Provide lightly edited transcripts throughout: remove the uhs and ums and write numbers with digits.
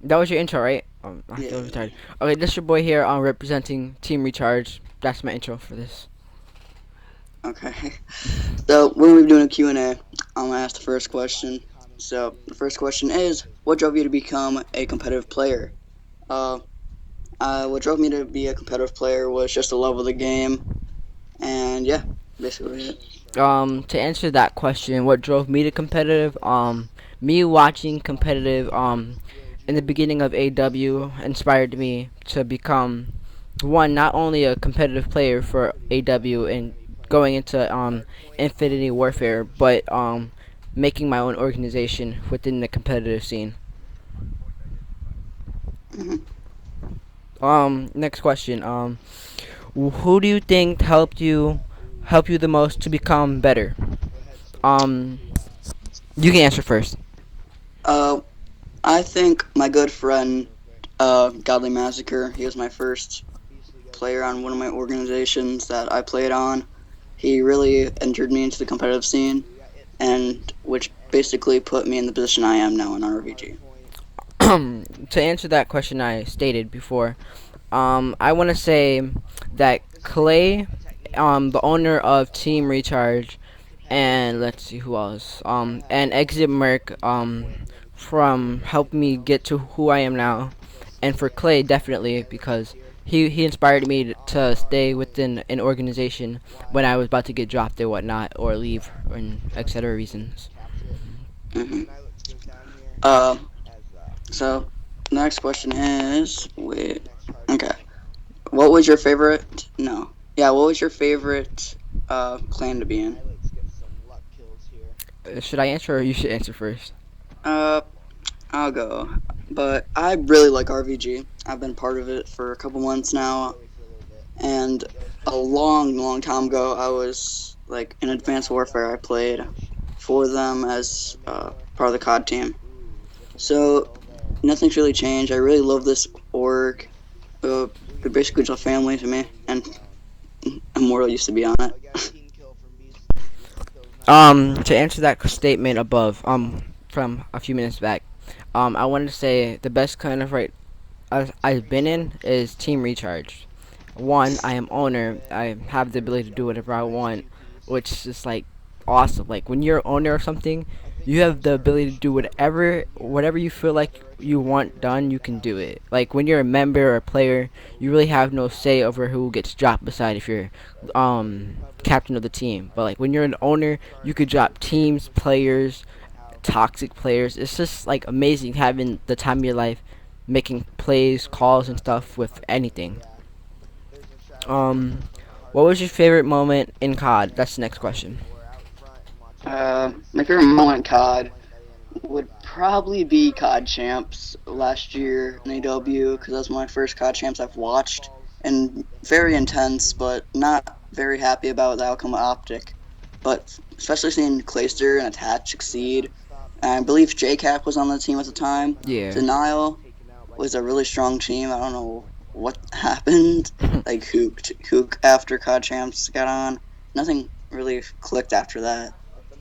That was your intro, right? I Yeah. feel retarded. Okay, this your boy here representing Team Recharge. That's my intro for this. Okay. So we're gonna be doing a Q&A. I'm gonna ask the first question. So the first question is, what drove you to become a competitive player? Uh, what drove me to be a competitive player was just the love of the game, and yeah, basically it. To answer that question, what drove me to competitive? Me watching competitive in the beginning of AW inspired me to become one, not only a competitive player for AW and going into Infinity Warfare, but making my own organization within the competitive scene. Hmm. Next question. Who do you think help you the most to become better? Um, you can answer first. Uh, I think my good friend, Godly Massacre. He was my first player on one of my organizations that I played on. He really entered me into the competitive scene, and which basically put me in the position I am now in RVG. To answer that question I stated before, I want to say that Clay, the owner of Team Recharge, and let's see who else, and Exit Merc, from helping me get to who I am now, and for Clay definitely because he inspired me to stay within an organization when I was about to get dropped or whatnot or leave and etc. reasons. Hmm. Uh, so next question is, wait, okay, what was your favorite? No, yeah, what was your favorite clan to be in? Should I answer or you should answer first? Uh, I'll go, but I really like RVG. I've been part of it for a couple months now, and a long, long time ago, I was like in Advanced Warfare. I played for them as part of the COD team. So nothing's really changed. I really love this org. They're basically just a family to me, and Immortal used to be on it. To answer that statement above, from a few minutes back, I wanted to say the best kind of right I've been in is Team Recharge. One, I am owner. I have the ability to do whatever I want, which is just like awesome. Like when you're owner of something, you have the ability to do whatever you feel like you want done. You can do it. Like when you're a member or a player, you really have no say over who gets dropped. Beside if you're captain of the team, but like when you're an owner, you could drop teams, players, toxic players. It's just like amazing having the time of your life, making plays, calls, and stuff with anything. Um, what was your favorite moment in COD? That's the next question. My favorite moment in COD would probably be COD Champs last year in AW because that's my first COD Champs I've watched, and very intense, but not very happy about the outcome of Optic. But especially seeing Clayster and Attach succeed, and I believe JCap was on the team at the time. Yeah. Denial was a really strong team. I don't know what happened. Like Hook after COD Champs got on, nothing really clicked after that.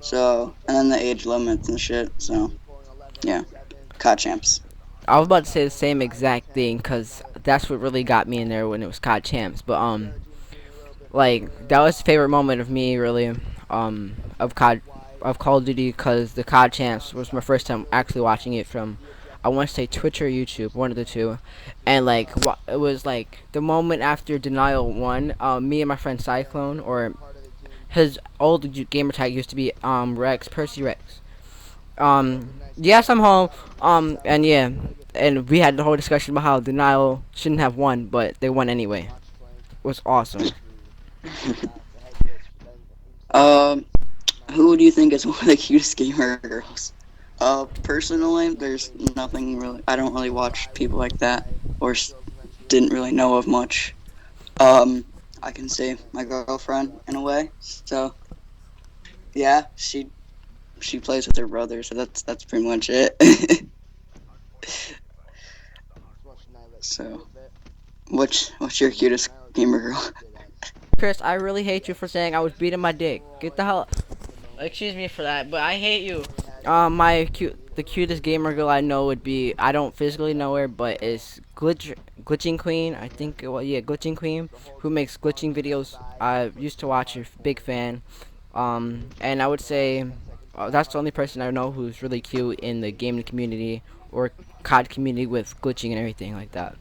So and then the age limits and shit. So yeah, COD Champs. I was about to say the same exact thing because that's what really got me in there when it was COD champs. But like that was the favorite moment of me really, of Call of Duty because the COD champs was my first time actually watching it from, I want to say Twitch or YouTube, one of the two, and like it was like the moment after Denial won. Me and my friend Cyclone, or his old gamer tag used to be Rex, Percy Rex. Yes, I'm home. And yeah, and we had the whole discussion about how Denial shouldn't have won, but they won anyway. It was awesome. um, who do you think is one of the cutest gamer girls? Personally, there's nothing really. I don't really watch people like that, or didn't really know of much. Um, I can say my girlfriend in a way. So yeah, she plays with her brother, so that's pretty much it. So, what's your cutest gamer girl? Chris, I really hate you for saying I was beating my dick. Get the hell. Excuse me for that, but I hate you. My cute. the cutest gamer girl I know would be, I don't physically know her, but it's Glitching Queen. I think, well, yeah, Glitching Queen, who makes glitching videos. I used to watch her, big fan. And I would say that's the only person I know who's really cute in the gaming community or COD community with glitching and everything like that.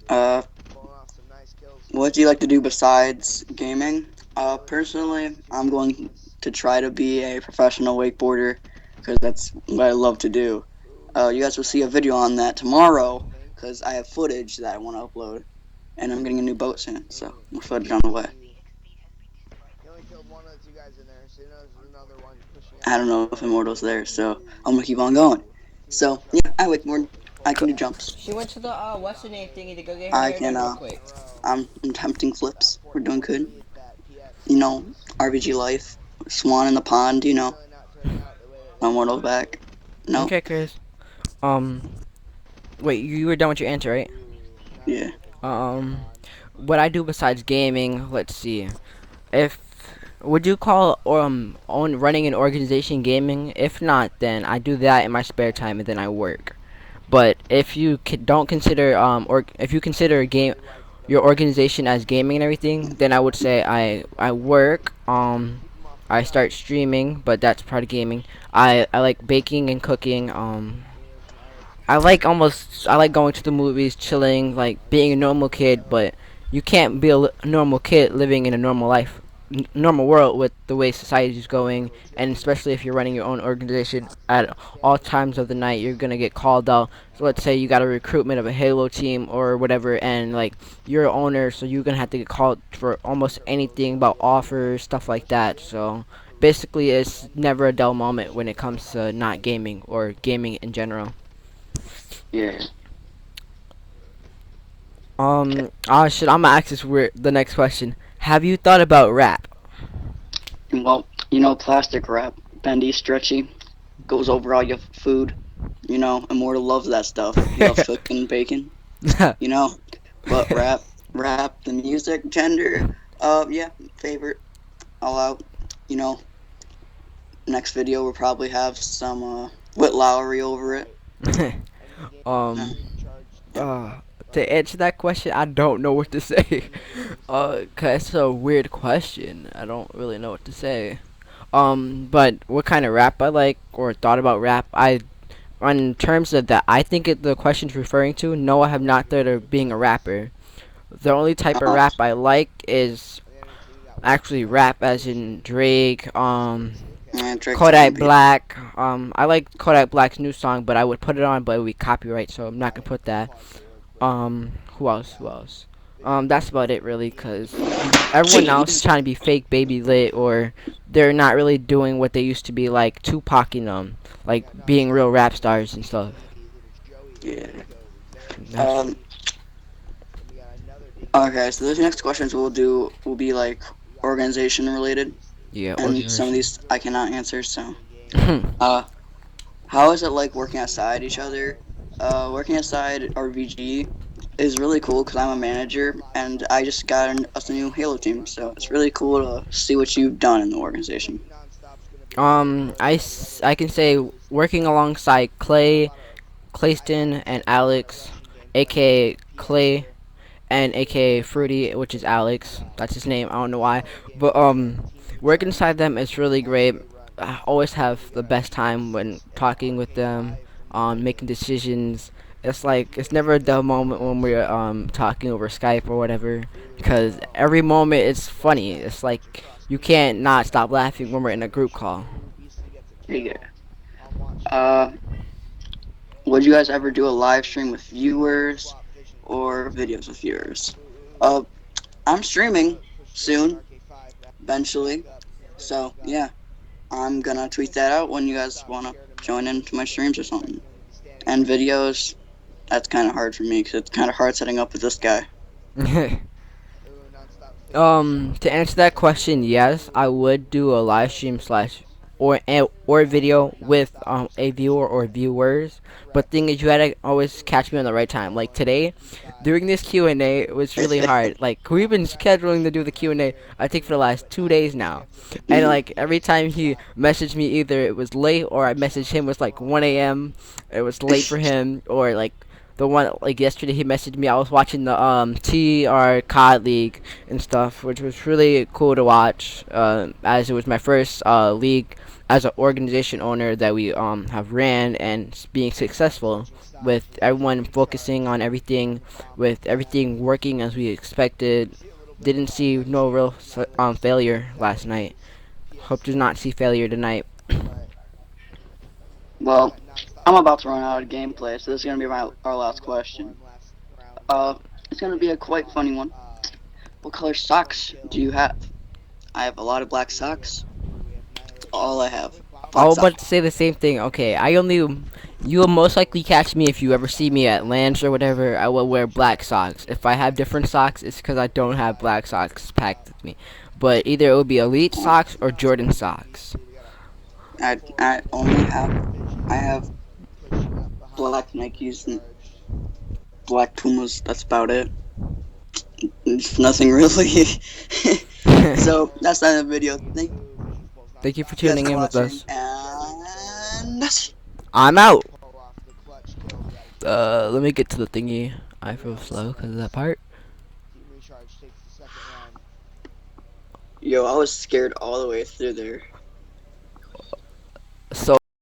Uh, what do you like to do besides gaming? Personally, I'm going to try to be a professional wakeboarder because that's what I love to do. You guys will see a video on that tomorrow because I have footage that I want to upload, and I'm getting a new boat soon, so more footage on the way. I don't know if Immortal's there, so I'm gonna keep on going. So yeah, I wakeboard. I can do jumps. She went to the what's the name thingy to go get her I hair can done real quick. I'm attempting flips. We're doing good. You know, RBG life. Swan in the pond. You know, Immortal's back. No, Okay, Chris. Um, wait, you were done with your answer, right? yeah. Um, what I do besides gaming, let's see. If would you call on running an organization gaming? If not, then I do that in my spare time and then I work. But if you don't consider or if you consider game your organization as gaming and everything, then I would say I work. I start streaming, but that's part of gaming. I like baking and cooking. I like going to the movies, chilling, like being a normal kid, but you can't be a normal kid living in a normal life, normal world with the way society is going, and especially if you're running your own organization at all times of the night, you're gonna get called out. So let's say you got a recruitment of a Halo team or whatever, and like you're an owner, so you're gonna have to get called for almost anything about offers, stuff like that. So basically, it's never a dull moment when it comes to not gaming or gaming in general. Yeah. Shit, I'm gonna ask this weird, the next question. Have you thought about rap? Well, you know, plastic wrap, bendy, stretchy, goes over all your food. You know, Immortal loves that stuff. He loves cooking bacon. You know, but rap, the music, gender. Yeah, favorite. All out. You know, next video will probably have some Whit Lowry over it. um, Uh, yeah. to answer that question, I don't know what to say. 'Cause it's a weird question. I don't really know what to say. But what kind of rap I like or thought about rap, in terms of that, I think the question's referring to. No, I have not thought of being a rapper. The only type of Uh, rap I like is actually rap, as in Drake, and Drake's Kodak gonna be. Black. I like Kodak Black's new song, but I would put it on, but it would be copyright, so I'm not gonna put that. Who else? Who else? That's about it really, cause everyone else is Jeez. trying to be fake baby lit, or they're not really doing what they used to be, like Tupac and like being real rap stars and stuff. Yeah. That's Um. Okay, so those next questions will be like organization related, yeah, and some of organization. these I cannot answer. So, uh, how is it like working aside each other? Working aside RVG is really cool because I'm a manager and I just got us a new Halo team, so it's really cool to see what you've done in the organization. I can say working alongside Clayston, and Alex, aka Clay, and aka Fruity, which is Alex. That's his name. I don't know why, but working inside them is really great. I always have the best time when talking with them, making decisions. It's like it's never a dull moment when we're talking over Skype or whatever, because every moment is funny. It's like you can't not stop laughing when we're in a group call. Yeah. Uh, would you guys ever do a live stream with viewers or videos with viewers? Uh, I'm streaming soon, eventually. So yeah, I'm gonna tweet that out when you guys wanna join into my streams or something. And videos, that's kind of hard for me because it's kind of hard setting up with this guy. To answer that question, yes, I would do a live stream slash. or video with a viewer or viewers. But thing is, you had to always catch me on the right time. Like today, during this Q&A, it was really hard. Like we've been scheduling to do the Q&A, I think for the last 2 days now, and Mhm. like every time he messaged me, either it was late or I messaged him was like 1 a.m. It was late for him, or like the one like yesterday he messaged me. I was watching the TR COD League and stuff, which was really cool to watch. As it was my first league as an organization owner that we have ran and being successful with everyone focusing on everything, with everything working as we expected. Didn't see no real failure last night. Hope to not see failure tonight. Well, I'm about to run out of gameplay, so this is gonna be our last question. Uh, it's gonna be a quite funny one. What color socks do you have? I have a lot of black socks. That's all I have. I Black was socks. about to say the same thing. Okay, you will most likely catch me if you ever see me at Lands or whatever. I will wear black socks. If I have different socks, it's because I don't have black socks packed with me. But either it would be Elite Oh, socks or Jordan socks. I only have I have black Nikes and black Pumas. That's about it. It's nothing really. So that's the end of the video. Thank you guys for watching, Thank you for tuning in with and us. that's I'm out. Let me get to the thingy. I feel slow because of that part. yo. I was scared all the way through there.